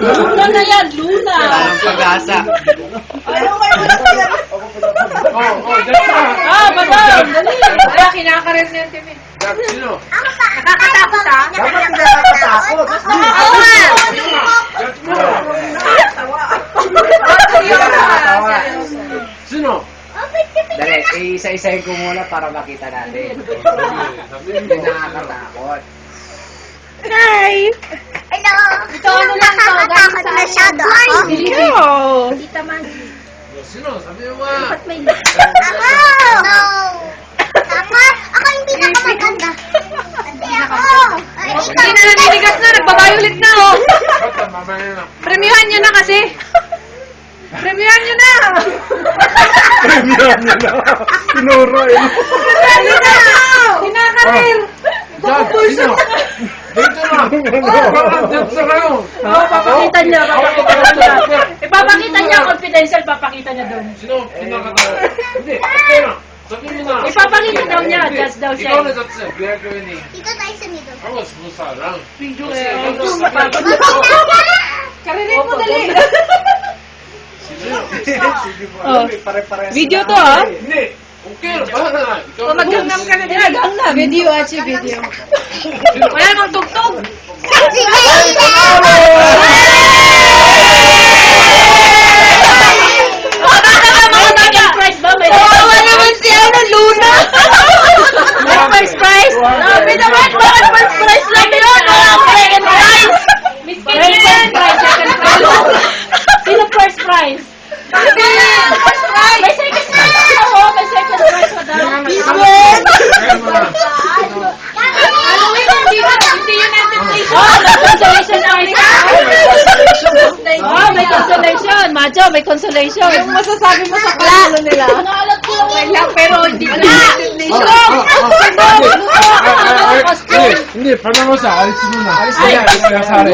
Luna na yan, Luna. Ang pag-asa. Madam, dali. Kaya kinakarin na yung timin. Sino? Nakakatakot ha? Dapat hindi nakakatakot. Sino? Dali, isa-isahin ko muna para makita natin. Hindi nakakatakot. Hi! Hello! Ito ano lang to, Nakakatakot masyado ako. Tita Mandy. Sino? Sabi mo nga. Ba't may... Ako! No! Ako hindi na ako maganda. Hindi ako! Ay, ikaw! Hindi na naninigas na, nagbabayulit na oh. Ba't mamaya na? Premiuhan nyo na kasi. Premiuhan nyo na. Premium niya na. Tinuro eh. Premiuhan nyo na. Kinakarin. Diyan, sino? Dito na. Diyan sa kayo. Papakita niya. Ipapakita niya, confidential, papakita niya doon. Sino? Kinakatakot? Hindi. Okay na. Sabihin mo na. Ipapakita daw niya, judge daw siya. Ikaw na dati. Gagawin eh. Dito tayo sa middle. Ako, sumusa lang. Video Kasi eh. ikaw Ito, na sabi. Karinig mo dali. Oh. Video to ah. Hindi. Okay, bahala na. Ikaw na. Magangnam ka na din. Ginagang na. Video, Achi, video. Wala namang tugtog. Prize ba? May naman si Luna. May first prize? Sabi naman, bakit first prize lang yun? Wala akong second prize. Miss May first prize, second prize. Sino first prize? First prize. May second prize ako. May second prize, madam. Kaya mo na. Hindi yun anticipation. Oh, may consolation prize. Oh, may consolation. Macho, may consolation. Yung masasabi mo sa kasulo nila. Naalat ko lang. Wala, pero hindi ko na Hindi, panamo sa. Alis mo na. Alis Ay, na. Alis na. Ay,